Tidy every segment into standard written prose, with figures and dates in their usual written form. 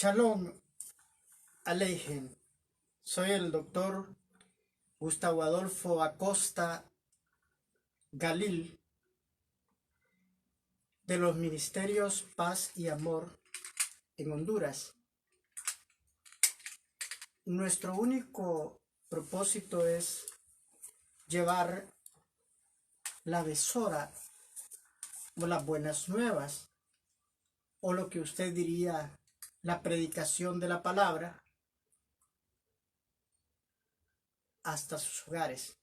Shalom Aleichem. Soy el doctor Gustavo Adolfo Acosta Galil de los Ministerios Paz y Amor en Honduras. Nuestro único propósito es llevar la besora o las buenas nuevas, o lo que usted diría la predicación de la palabra, hasta sus hogares.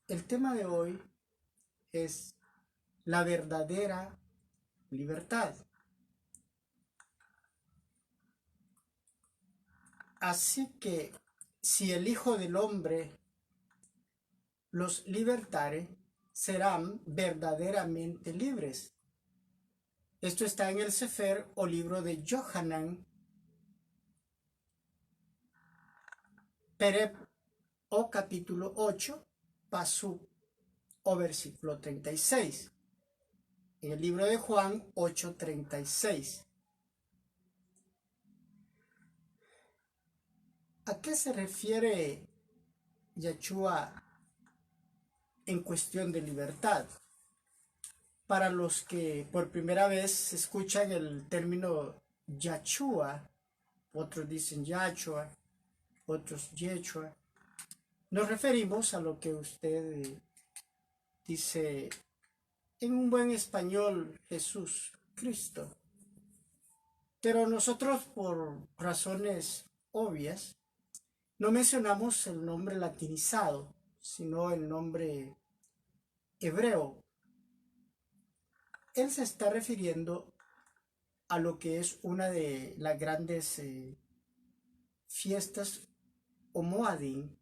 El tema de hoy es la verdadera libertad. Así que si el Hijo del Hombre los libertare, serán verdaderamente libres. Esto está en el Sefer o libro de Yohanan, Perep o capítulo 8, pasú o versículo 36. En el libro de Juan 8:36. ¿A qué se refiere Yeshua en cuestión de libertad? Para los que por primera vez escuchan el término Yeshua, otros dicen Yahshua, otros Yeshua, nos referimos a lo que usted dice en un buen español, Jesús, Cristo. Pero nosotros, por razones obvias, no mencionamos el nombre latinizado, sino el nombre hebreo. Él se está refiriendo a lo que es una de las grandes fiestas o Moadim,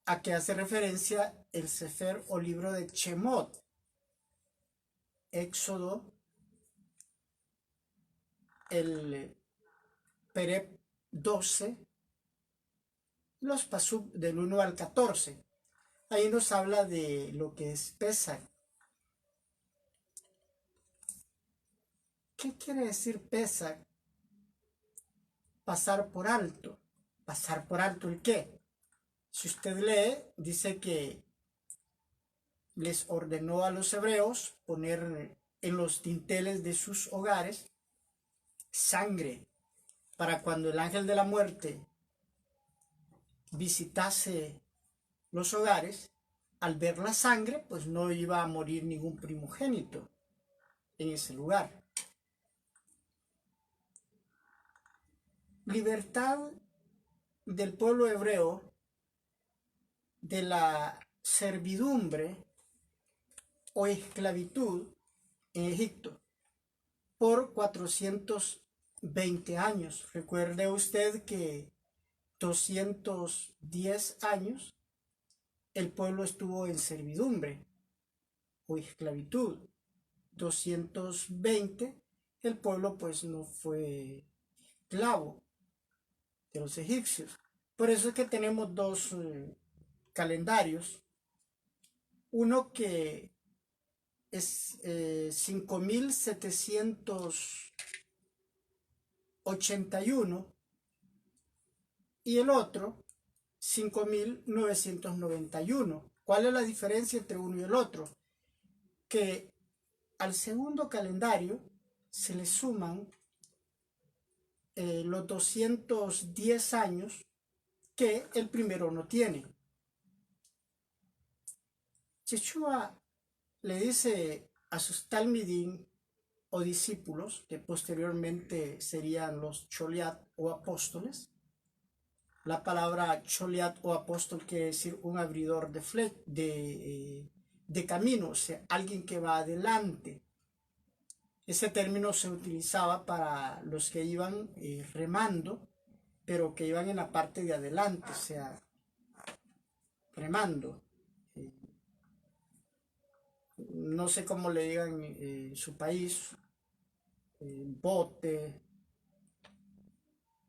a que hace referencia el Sefer o libro de Shemot, Éxodo, el Perep 12, los Pasuk del 1 al 14. Ahí nos habla de lo que es Pesach. ¿Qué quiere decir Pesach? Pasar por alto. ¿Pasar por alto el qué? Si usted lee, dice que les ordenó a los hebreos poner en los dinteles de sus hogares sangre, para cuando el ángel de la muerte visitase los hogares, al ver la sangre, pues no iba a morir ningún primogénito en ese lugar. Libertad del pueblo hebreo de la servidumbre o esclavitud en Egipto por 420 años. Recuerde usted que 210 años el pueblo estuvo en servidumbre o esclavitud. 220 el pueblo pues no fue esclavo de los egipcios. Por eso es que tenemos dos calendarios. Uno que es 5781 y el otro 5991. ¿Cuál es la diferencia entre uno y el otro? Que al segundo calendario se le suman los 210 años que el primero no tiene. Yeshua le dice a sus talmidim o discípulos, que posteriormente serían los choliat o apóstoles. La palabra choliat o apóstol quiere decir un abridor de camino, o sea, alguien que va adelante. Ese término se utilizaba para los que iban remando, pero que iban en la parte de adelante, o sea, remando. No sé cómo le digan en su país, bote,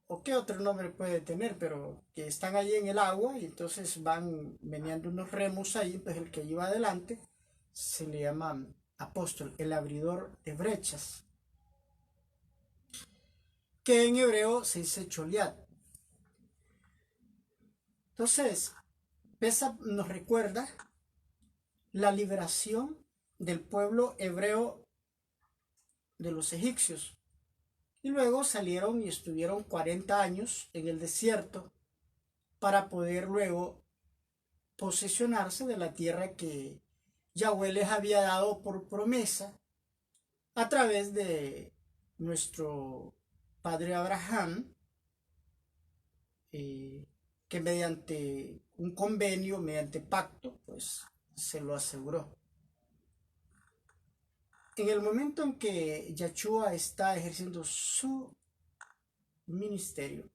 o qué otro nombre puede tener, pero que están allí en el agua y entonces van meneando unos remos ahí, pues el que iba adelante se le llama apóstol, el abridor de brechas, que en hebreo se dice Choliat. Entonces, Pesach nos recuerda la liberación del pueblo hebreo de los egipcios. Y luego salieron y estuvieron 40 años en el desierto para poder luego posesionarse de la tierra que Yahweh les había dado por promesa a través de nuestro padre Abraham, que mediante un convenio, mediante pacto, pues se lo aseguró. En el momento en que Yahshua está ejerciendo su ministerio,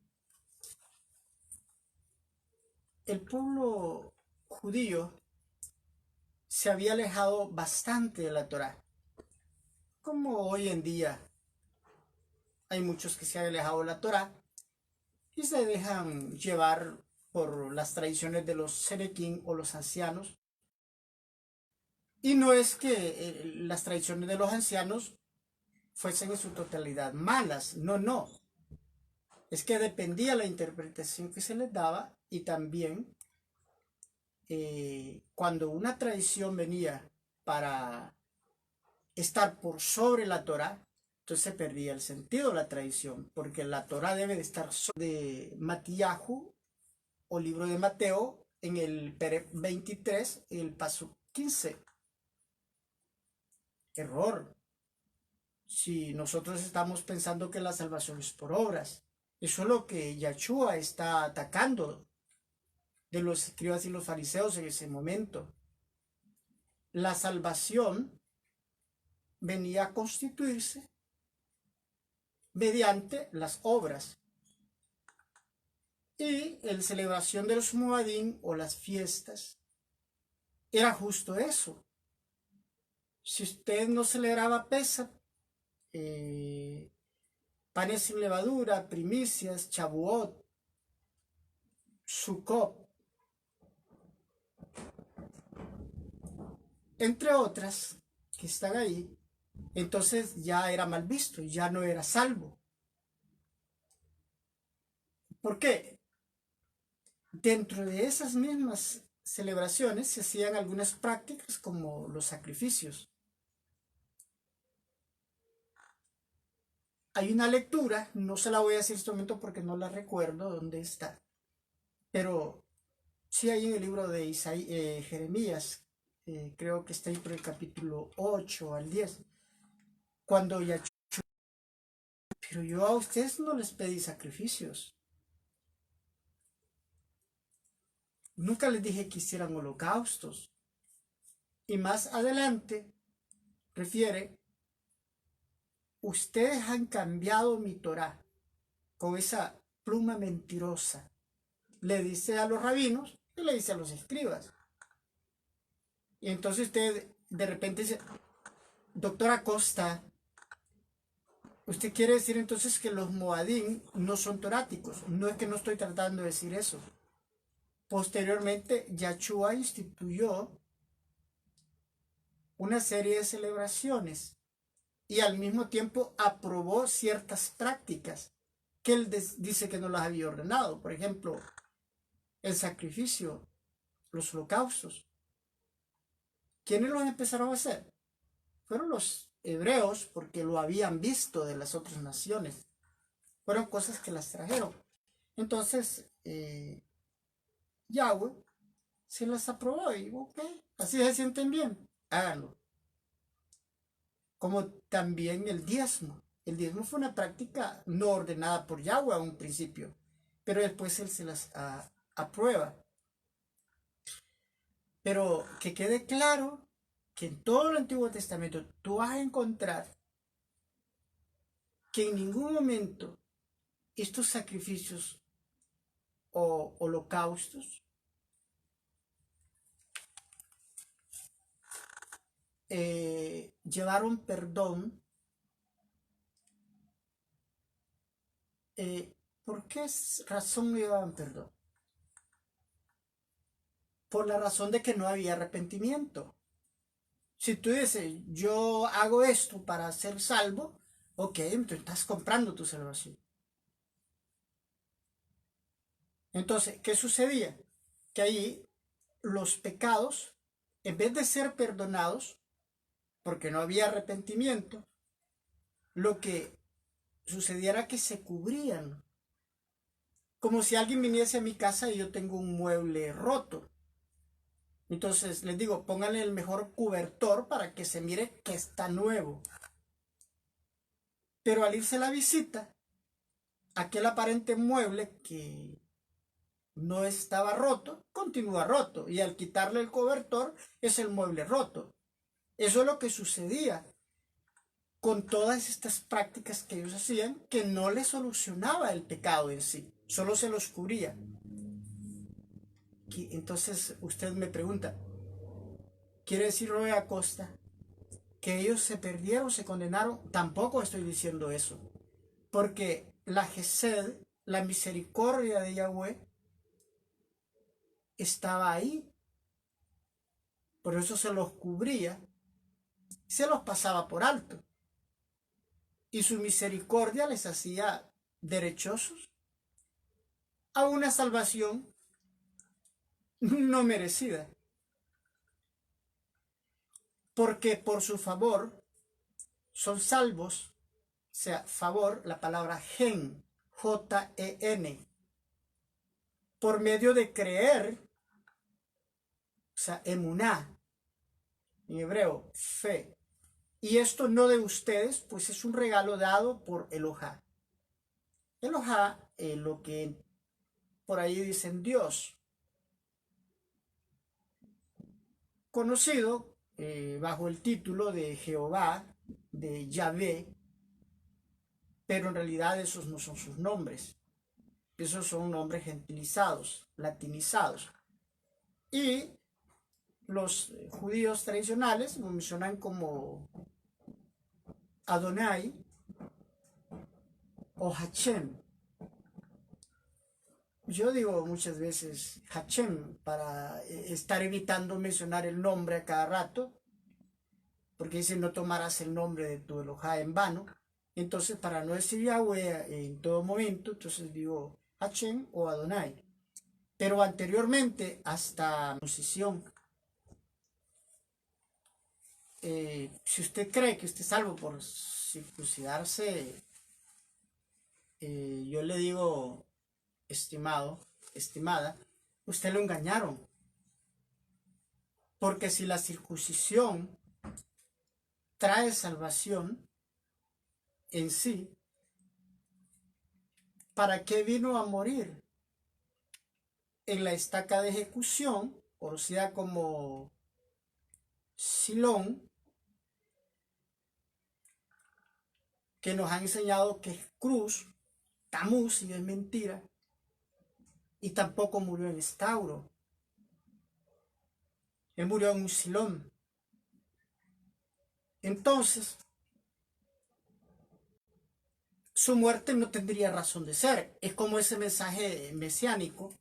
el pueblo judío se había alejado bastante de la Torá. Como hoy en día hay muchos que se han alejado de la Torá y se dejan llevar por las tradiciones de los serequín o los ancianos. Y no es que las tradiciones de los ancianos fuesen en su totalidad malas, no, no. Es que dependía la interpretación que se les daba y también cuando una tradición venía para estar por sobre la Torá, entonces se perdía el sentido de la tradición, porque la Torá debe de estar sobre de Matillahu o libro de Mateo en el Perek 23, el paso 15. Error. Si nosotros estamos pensando que la salvación es por obras, eso es lo que Yahshua está atacando de los escribas y los fariseos en ese momento. La salvación venía a constituirse mediante las obras. Y la celebración de los Moadim o las fiestas era justo eso. Si usted no celebraba Pesach, panes sin levadura, primicias, Shavuot, Sukkot, entre otras que están ahí, entonces ya era mal visto, ya no era salvo. ¿Por qué? Dentro de esas mismas celebraciones se hacían algunas prácticas como los sacrificios. Hay una lectura, no se la voy a decir en este momento porque no la recuerdo dónde está, pero sí hay en el libro de Jeremías, creo que está ahí por el capítulo 8 al 10, cuando ya... Pero yo a ustedes no les pedí sacrificios. Nunca les dije que hicieran holocaustos. Y más adelante refiere, ustedes han cambiado mi Torá con esa pluma mentirosa. Le dice a los rabinos y le dice a los escribas. Y entonces usted de repente dice, doctora Costa, usted quiere decir entonces que los moadim no son toráticos. No es que no estoy tratando de decir eso. Posteriormente, Yahshua instituyó una serie de celebraciones y al mismo tiempo aprobó ciertas prácticas que él dice que no las había ordenado. Por ejemplo, el sacrificio, los holocaustos. ¿Quiénes los empezaron a hacer? Fueron los hebreos porque lo habían visto de las otras naciones. Fueron cosas que las trajeron. Entonces, Yahweh se las aprobó y ok, así se sienten bien, háganlo. Como también el diezmo. El diezmo fue una práctica no ordenada por Yahweh a un principio, pero después él se las aprueba. Pero que quede claro que en todo el Antiguo Testamento tú vas a encontrar que en ningún momento estos sacrificios o holocaustos llevaron perdón. ¿Por qué razón no llevaban perdón? Por la razón de que no había arrepentimiento. Si tú dices, yo hago esto para ser salvo, ok, entonces estás comprando tu salvación. Entonces, ¿qué sucedía? Que ahí los pecados, en vez de ser perdonados, porque no había arrepentimiento, lo que sucediera que se cubrían. Como si alguien viniese a mi casa y yo tengo un mueble roto. Entonces les digo, pónganle el mejor cobertor para que se mire que está nuevo. Pero al irse la visita, aquel aparente mueble que no estaba roto, continúa roto. Y al quitarle el cobertor, es el mueble roto. Eso es lo que sucedía con todas estas prácticas que ellos hacían, que no les solucionaba el pecado en sí, solo se los cubría. Entonces usted me pregunta, ¿quiere decir Roy Acosta que ellos se perdieron, se condenaron? Tampoco estoy diciendo eso, porque la Gesed, la misericordia de Yahweh, estaba ahí, por eso se los cubría, se los pasaba por alto, y su misericordia les hacía derechosos a una salvación no merecida, porque por su favor son salvos, o sea, favor, la palabra gen, Jen, por medio de creer, o sea, emuná, en hebreo, fe. Y esto no de ustedes, pues es un regalo dado por Elohá. Elohá, lo que por ahí dicen Dios, conocido bajo el título de Jehová, de Yahvé, pero en realidad esos no son sus nombres. Esos son nombres gentilizados, latinizados. Y los judíos tradicionales lo mencionan como Adonai o Hachem. Yo digo muchas veces Hachem para estar evitando mencionar el nombre a cada rato, porque dice no tomarás el nombre de tu Elohá en vano. Entonces, para no decir Yahweh en todo momento, entonces digo Hachem o Adonai. Pero anteriormente, hasta la posición, si usted cree que usted es salvo por circuncidarse, yo le digo, estimado, estimada, usted lo engañaron. Porque si la circuncisión trae salvación en sí, ¿para qué vino a morir? En la estaca de ejecución, conocida como Silón, que nos han enseñado que es cruz, Tamuz, y es mentira, y tampoco murió en Estauro. Él murió en un Silón. Entonces, su muerte no tendría razón de ser. Es como ese mensaje mesiánico.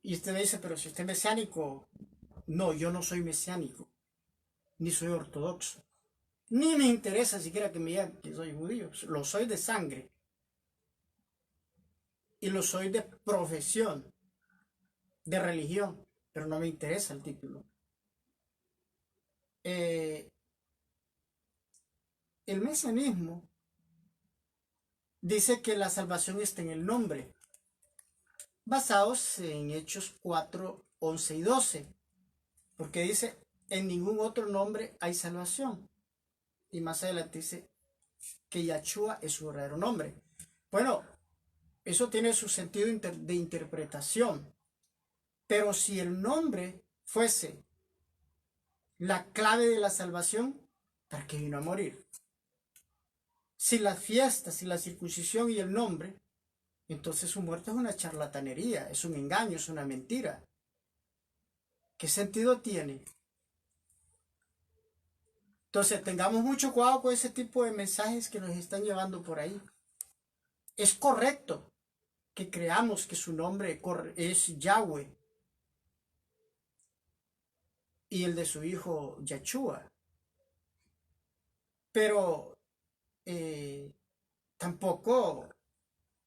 Y usted me dice, pero si usted es mesiánico, no, yo no soy mesiánico, ni soy ortodoxo. Ni me interesa siquiera que me digan que soy judío. Lo soy de sangre. Y lo soy de profesión, de religión. Pero no me interesa el título. El mesianismo dice que la salvación está en el nombre, basados en Hechos 4, 11 y 12, porque dice, en ningún otro nombre hay salvación. Y más adelante dice que Yahshua es su verdadero nombre. Bueno, eso tiene su sentido de interpretación, pero si el nombre fuese la clave de la salvación, ¿para qué vino a morir? Si las fiestas, si la circuncisión y el nombre, entonces su muerte es una charlatanería, es un engaño, es una mentira. ¿Qué sentido tiene? Entonces tengamos mucho cuidado con ese tipo de mensajes que nos están llevando por ahí. Es correcto que creamos que su nombre es Yahweh y el de su hijo Yahshua. pero tampoco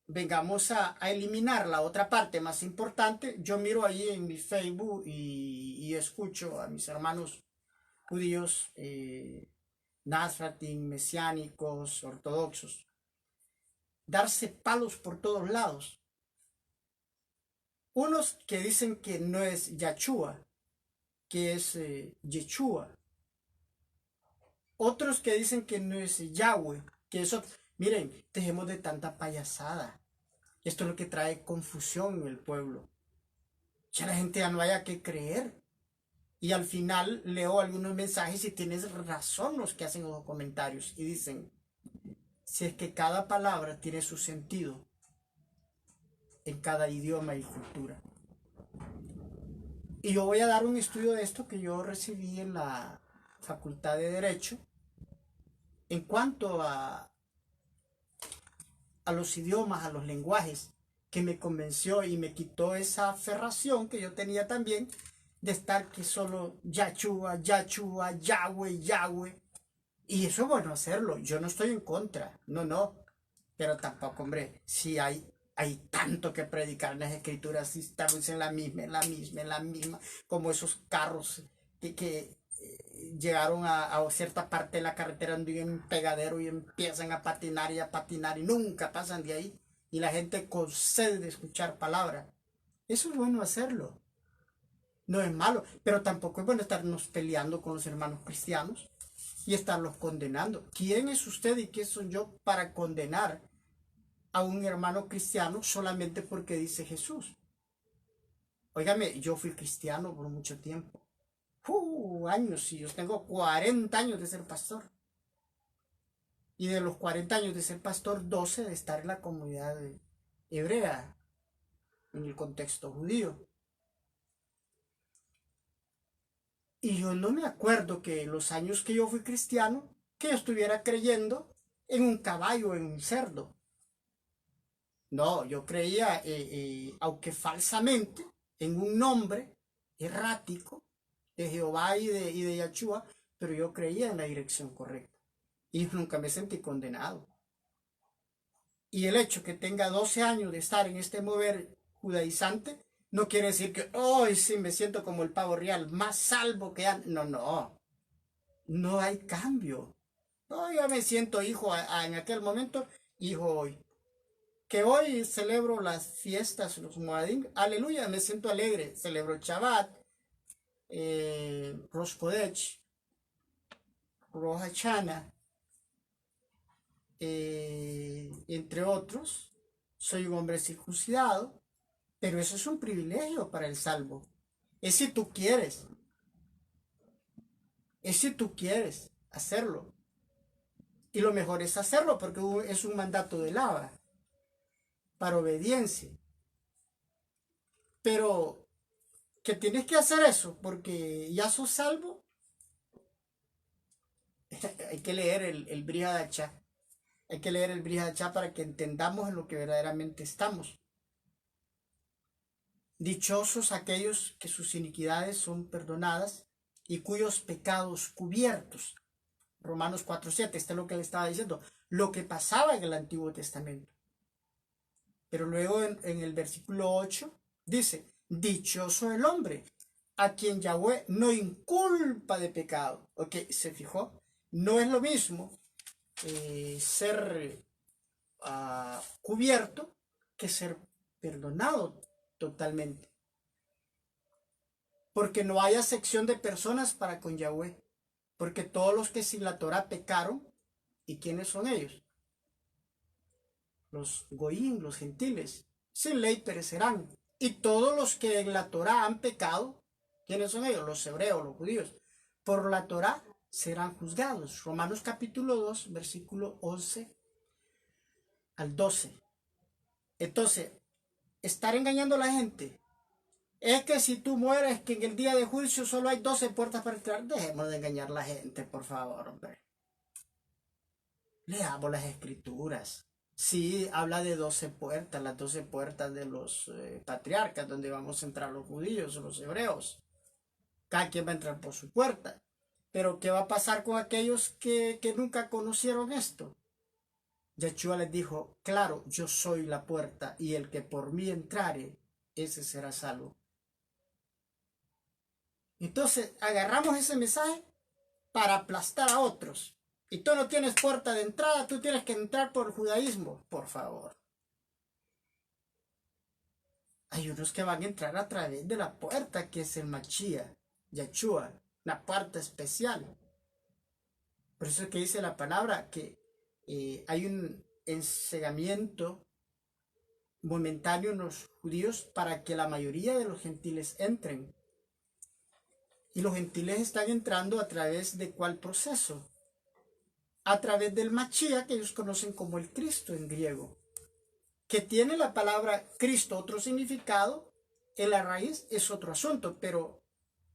vengamos a eliminar la otra parte más importante. Yo miro ahí en mi Facebook y escucho a mis hermanos judíos, Nazratín, mesiánicos, ortodoxos, darse palos por todos lados. Unos que dicen que no es Yachua, que es Yeshua. Otros que dicen que no es Yahweh, que eso... Miren, dejemos de tanta payasada. Esto es lo que trae confusión en el pueblo. Ya la gente ya no haya que creer. Y al final leo algunos mensajes y tienes razón los que hacen los comentarios. Y dicen, si es que cada palabra tiene su sentido en cada idioma y cultura. Y yo voy a dar un estudio de esto que yo recibí en la Facultad de Derecho en cuanto a los idiomas, a los lenguajes, que me convenció y me quitó esa aferración que yo tenía también de estar que solo Yachua, Yachua, Yahweh, Yahweh. Y eso es bueno hacerlo, yo no estoy en contra, no, pero tampoco, hombre, si hay tanto que predicar en las escrituras, si estamos en la misma, como esos carros que llegaron a cierta parte de la carretera donde hay un pegadero y empiezan a patinar y nunca pasan de ahí. Y la gente con sed de escuchar palabra. Eso es bueno hacerlo. No es malo, pero tampoco es bueno estarnos peleando con los hermanos cristianos y estarlos condenando. ¿Quién es usted y quién soy yo para condenar a un hermano cristiano solamente porque dice Jesús? Óigame, yo fui cristiano por mucho tiempo. Años, y yo tengo 40 años de ser pastor. Y de los 40 años de ser pastor, 12 de estar en la comunidad hebrea, en el contexto judío. Y yo no me acuerdo que en los años que yo fui cristiano, que yo estuviera creyendo en un caballo, en un cerdo. No, yo creía, aunque falsamente, en un nombre errático de Jehová y de Yahshua, pero yo creía en la dirección correcta. Y nunca me sentí condenado. Y el hecho que tenga 12 años de estar en este mover judaizante, no quiere decir que hoy sí me siento como el pavo real, más salvo que antes. No, no hay cambio. No, yo me siento hijo en aquel momento, hijo hoy. Que hoy celebro las fiestas, los Moadim, aleluya, me siento alegre. Celebro Shabbat, Rosh Kodech, Rosh Hashanah, entre otros. Soy un hombre circuncidado, pero eso es un privilegio para el salvo. Es si tú quieres, es si tú quieres hacerlo. Y lo mejor es hacerlo porque es un mandato de Lava para obediencia. Pero que tienes que hacer eso porque ya sos salvo. Hay que leer el Brihadachá. Hay que leer el Brihadachá para que entendamos en lo que verdaderamente estamos. Dichosos aquellos que sus iniquidades son perdonadas y cuyos pecados cubiertos. Romanos 4:7, esto es lo que le estaba diciendo, lo que pasaba en el Antiguo Testamento. Pero luego en el versículo 8 dice, dichoso el hombre a quien Yahweh no inculpa de pecado. Ok, ¿se fijó? No es lo mismo ser cubierto que ser perdonado totalmente. Porque no hay acepción de personas para con Yahweh. Porque todos los que sin la Torah pecaron, ¿y quiénes son ellos? Los goyim, los gentiles, sin ley perecerán. Y todos los que en la Torah han pecado, ¿quiénes son ellos? Los hebreos, los judíos. Por la Torah serán juzgados. Romanos capítulo 2, versículo 11 al 12. Entonces, estar engañando a la gente es que si tú mueres, que en el día de juicio solo hay 12 puertas para entrar. Dejemos de engañar a la gente, por favor, hombre. Leamos las escrituras. Sí, habla de 12 puertas, las 12 puertas de los patriarcas, donde vamos a entrar los judíos, los hebreos. Cada quien va a entrar por su puerta. Pero ¿qué va a pasar con aquellos que nunca conocieron esto? Yeshua les dijo, claro, yo soy la puerta y el que por mí entrare, ese será salvo. Entonces agarramos ese mensaje para aplastar a otros. Y tú no tienes puerta de entrada, tú tienes que entrar por el judaísmo, por favor. Hay unos que van a entrar a través de la puerta que es el Machía, Yeshua, la puerta especial. Por eso es que dice la palabra que hay un ensegamiento momentáneo en los judíos para que la mayoría de los gentiles entren. Y los gentiles están entrando a través de ¿cuál proceso? A través del Machía, que ellos conocen como el Cristo en griego, que tiene la palabra Cristo otro significado, en la raíz es otro asunto, pero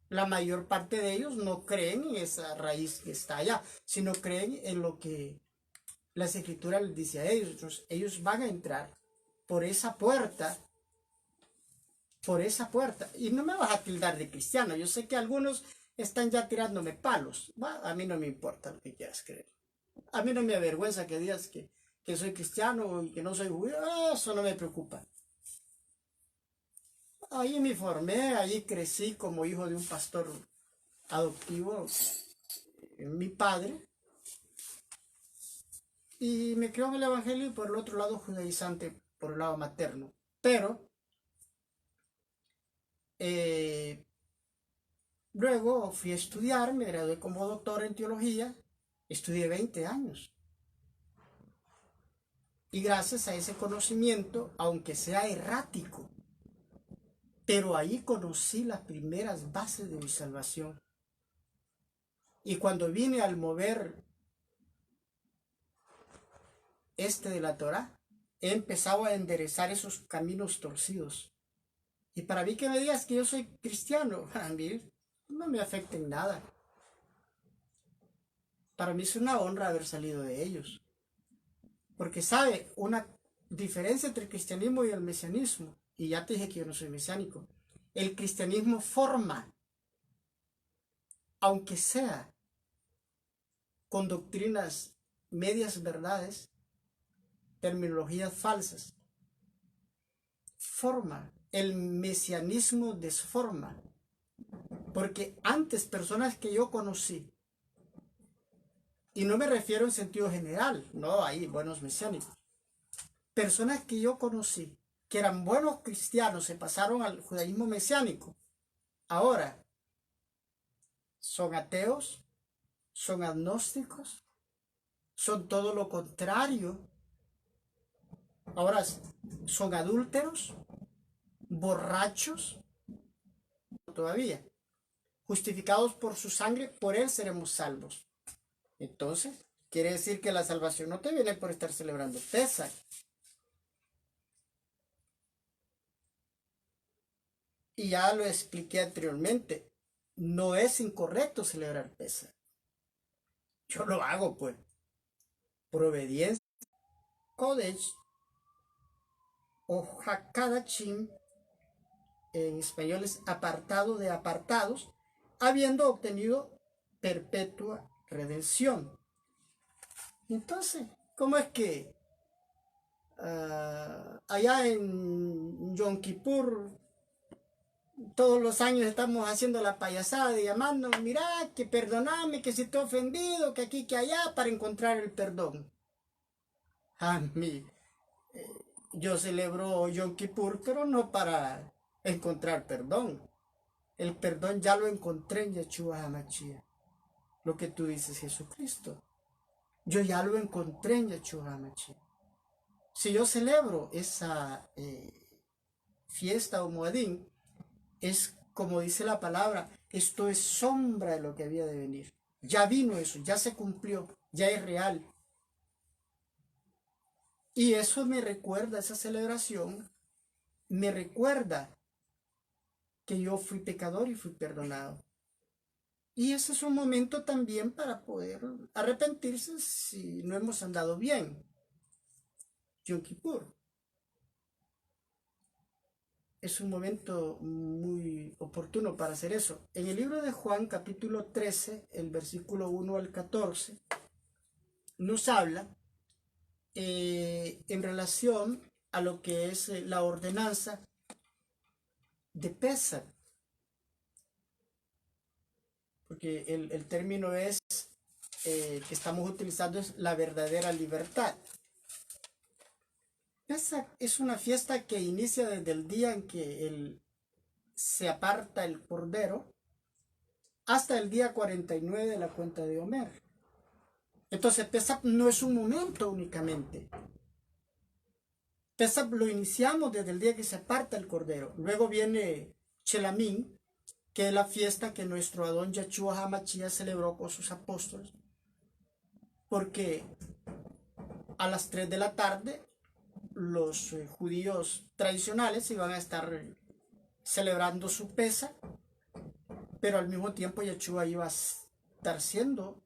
la mayor parte de ellos no creen en esa raíz que está allá, sino creen en lo que las escrituras les dice a ellos. Entonces, ellos van a entrar por esa puerta, y no me vas a tildar de cristiano. Yo sé que algunos están ya tirándome palos. A mí no me importa lo que quieras creer. A mí no me avergüenza que digas que soy cristiano y que no soy judío. Eso no me preocupa. Ahí me formé, ahí crecí como hijo de un pastor adoptivo, mi padre, y me crió en el evangelio y por el otro lado judaizante, por el lado materno. Pero luego fui a estudiar, me gradué como doctor en teología, estudié 20 años. Y gracias a ese conocimiento, aunque sea errático, pero ahí conocí las primeras bases de mi salvación. Y cuando vine al mover de la Torá, he empezado a enderezar esos caminos torcidos. Y para mí que me digas que yo soy cristiano, a mí no me afecta en nada. Para mí es una honra haber salido de ellos. Porque sabe, una diferencia entre el cristianismo y el mesianismo, y ya te dije que yo no soy mesiánico, el cristianismo forma, aunque sea con doctrinas medias verdades, terminologías falsas, forma, el mesianismo desforma. Porque antes personas que yo conocí, y no me refiero en sentido general, no hay buenos mesiánicos, personas que yo conocí, que eran buenos cristianos, se pasaron al judaísmo mesiánico, ahora son ateos, son agnósticos, son todo lo contrario, ahora son adúlteros, borrachos, todavía, justificados por su sangre, por él seremos salvos. Entonces, quiere decir que la salvación no te viene por estar celebrando Pesaj. Y ya lo expliqué anteriormente, no es incorrecto celebrar Pesaj. Yo lo hago, pues, por obediencia. Kodesh o Hakadachim, en español es apartado de apartados, habiendo obtenido perpetua redención. Entonces, ¿cómo es que allá en Yom Kippur todos los años estamos haciendo la payasada de llamando, mira, que perdoname, que si te he ofendido, que aquí, que allá, para encontrar el perdón? A mí, yo celebro Yom Kippur, pero no para encontrar perdón. El perdón ya lo encontré en Yeshua HaMashiach. Lo que tú dices, Jesucristo. Yo ya lo encontré en Yeshua HaMashiach. Si yo celebro esa fiesta o moedín, es como dice la palabra, esto es sombra de lo que había de venir. Ya vino eso, ya se cumplió, ya es real. Y eso me recuerda, esa celebración, me recuerda que yo fui pecador y fui perdonado. Y ese es un momento también para poder arrepentirse si no hemos andado bien. Yom Kippur. es un momento muy oportuno para hacer eso. En el libro de Juan, capítulo 13, el versículo 1 al 14, nos habla en relación a lo que es la ordenanza de Pesach, porque el término es que estamos utilizando es la verdadera libertad. Pesach es una fiesta que inicia desde el día en que se aparta el cordero hasta el día 49 de la cuenta de Homer. Entonces Pesach no es un momento únicamente. Pesach lo iniciamos desde el día que se aparta el cordero. Luego viene Chelamín, que es la fiesta que nuestro Adón Yahshua HaMashiach celebró con sus apóstoles, porque a las 3 de la tarde los judíos tradicionales iban a estar celebrando su Pesach, pero al mismo tiempo Yahshua iba a estar siendo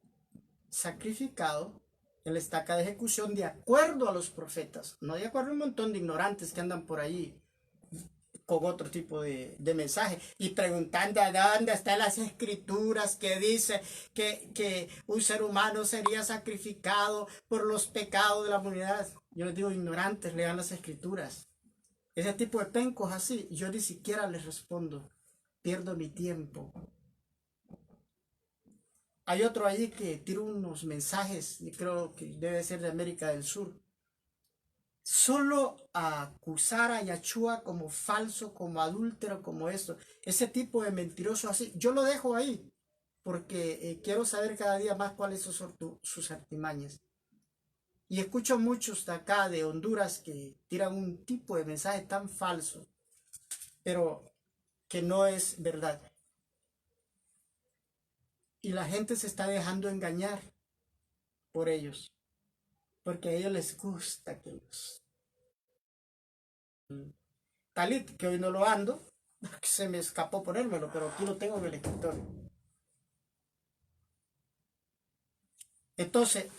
sacrificado en la estaca de ejecución de acuerdo a los profetas, no de acuerdo a un montón de ignorantes que andan por ahí con otro tipo de mensaje y preguntando a dónde están las escrituras que dice que un ser humano sería sacrificado por los pecados de la humanidad. Yo les digo, ignorantes, lean las escrituras. Ese tipo de pencos así, yo ni siquiera les respondo, pierdo mi tiempo. Hay otro ahí que tira unos mensajes, y creo que debe ser de América del Sur, solo a acusar a Yahshua como falso, como adúltero, como esto, ese tipo de mentiroso así, yo lo dejo ahí, porque quiero saber cada día más cuáles son sus artimañas. Y escucho muchos de acá, de Honduras, que tiran un tipo de mensaje tan falso, pero que no es verdad. Y la gente se está dejando engañar por ellos, porque a ellos les gusta que los talit, que hoy no lo ando, se me escapó ponérmelo, pero aquí lo tengo en el escritorio. Entonces,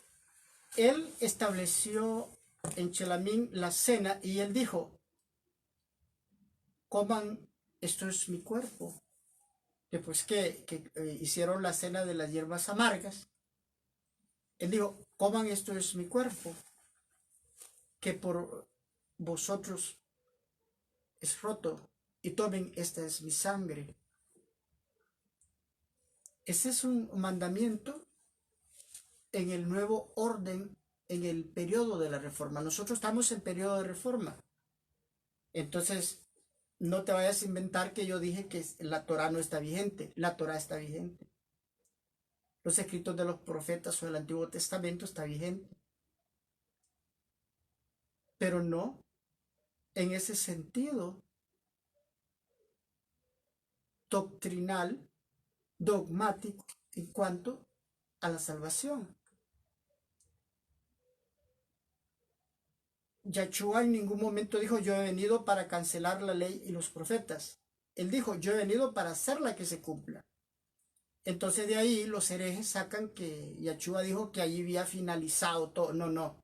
él estableció en Chelamín la cena y él dijo, coman, esto es mi cuerpo. Después que hicieron la cena de las hierbas amargas, él dijo, coman, esto es mi cuerpo, que por vosotros es roto, y tomen, esta es mi sangre. Ese es un mandamiento en el nuevo orden, en el periodo de la reforma. Nosotros estamos en periodo de reforma. Entonces, no te vayas a inventar que yo dije que la Torah no está vigente. La Torah está vigente. Los escritos de los profetas o el Antiguo Testamento está vigente. Pero no en ese sentido doctrinal, dogmático en cuanto a la salvación. Yahshua en ningún momento dijo, yo he venido para cancelar la ley y los profetas. Él dijo, yo he venido para hacerla que se cumpla. Entonces de ahí los herejes sacan que Yahshua dijo que allí había finalizado todo. No, no.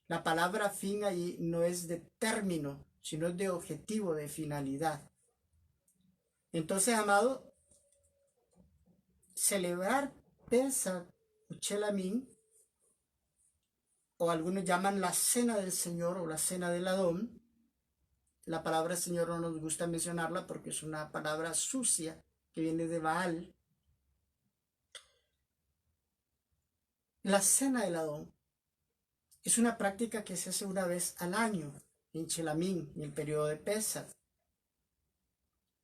La palabra fin allí no es de término, sino es de objetivo, de finalidad. Entonces, amado, celebrar Pesach o Chelamín, o algunos llaman la cena del Señor o la cena del Adón. La palabra Señor no nos gusta mencionarla porque es una palabra sucia que viene de Baal. La cena del Adón es una práctica que se hace una vez al año en Chelamín, en el periodo de Pesach.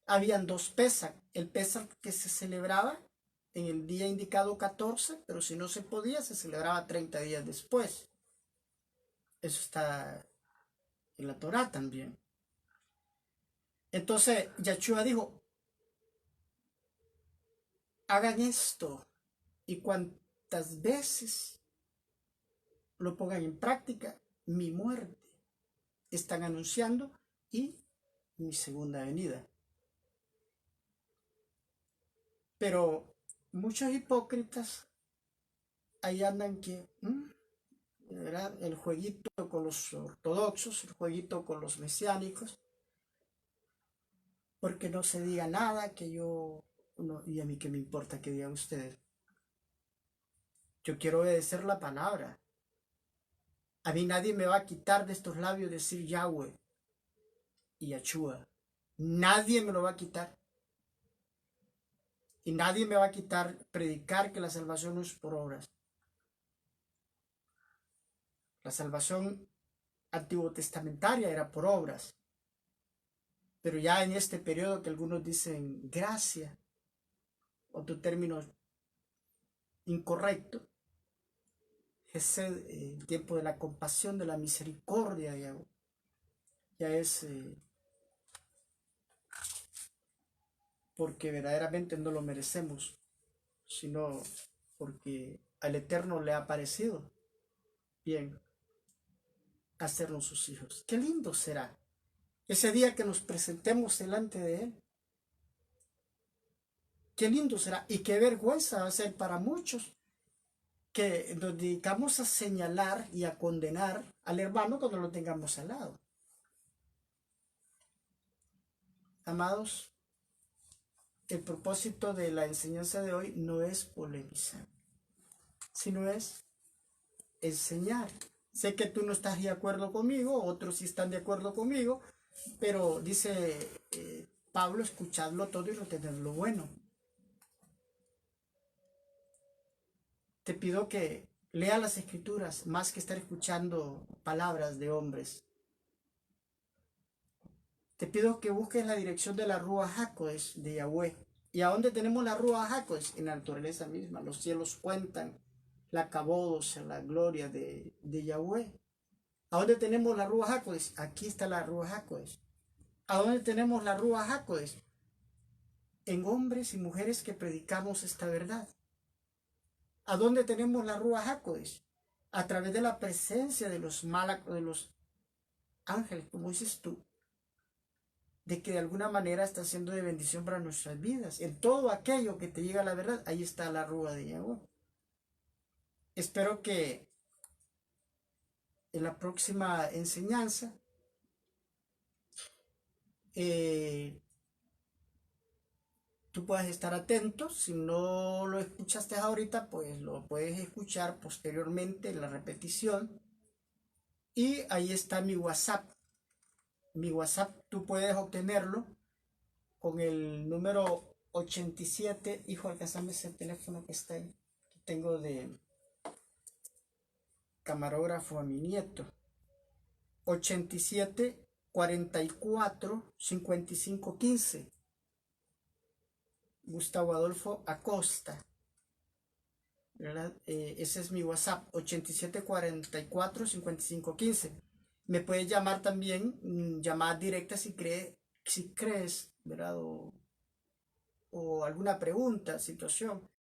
Habían dos Pesach, el Pesach que se celebraba en el día indicado 14, pero si no se podía, se celebraba 30 días después. Eso está en la Torá también. Entonces, Yahshua dijo, hagan esto, y cuantas veces lo pongan en práctica, mi muerte están anunciando y mi segunda venida. Pero muchos hipócritas ahí andan que, ¿verdad? El jueguito con los ortodoxos, el jueguito con los mesiánicos, porque no se diga nada que yo, no, y a mí qué me importa que digan ustedes. Yo quiero obedecer la palabra. A mí nadie me va a quitar de estos labios decir Yahweh y Yahshua. Nadie me lo va a quitar. Y nadie me va a quitar predicar que la salvación no es por obras. La salvación antiguo testamentaria era por obras. Pero ya en este periodo que algunos dicen gracia, otro término incorrecto, es el tiempo de la compasión, de la misericordia, ya es porque verdaderamente no lo merecemos, sino porque al Eterno le ha parecido bien hacernos sus hijos. Qué lindo será ese día que nos presentemos delante de Él. Qué lindo será y qué vergüenza va a ser para muchos que nos dedicamos a señalar y a condenar al hermano cuando lo tengamos al lado. Amados, el propósito de la enseñanza de hoy no es polemizar, sino es enseñar. Sé que tú no estás de acuerdo conmigo, otros sí están de acuerdo conmigo, pero dice Pablo, escuchadlo todo y retened lo bueno. Te pido que lea las escrituras más que estar escuchando palabras de hombres. Te pido que busques la dirección de la Ruach HaKodesh de Yahweh. ¿Y a dónde tenemos la Ruach HaKodesh? En la naturaleza misma. Los cielos cuentan la cabodos, la gloria de Yahweh. ¿A dónde tenemos la Ruach HaKodesh? Aquí está la Ruach HaKodesh. ¿A dónde tenemos la Ruach HaKodesh? En hombres y mujeres que predicamos esta verdad. ¿A dónde tenemos la Ruach HaKodesh? A través de la presencia de los ángeles, como dices tú, de que de alguna manera está siendo de bendición para nuestras vidas. En todo aquello que te llega a la verdad, ahí está la Ruach de Yahweh. Espero que en la próxima enseñanza tú puedas estar atento. Si no lo escuchaste ahorita, pues lo puedes escuchar posteriormente en la repetición. Y ahí está mi WhatsApp. Mi WhatsApp tú puedes obtenerlo con el número 87. Hijo, alcanzame ese teléfono que está ahí. Que tengo de camarógrafo a mi nieto. 87 44 55 15. Gustavo Adolfo Acosta. ¿Verdad? Ese es mi WhatsApp, 87 44 55 15. Me puedes llamar también, llamada directa si crees, ¿verdad? O alguna pregunta, situación.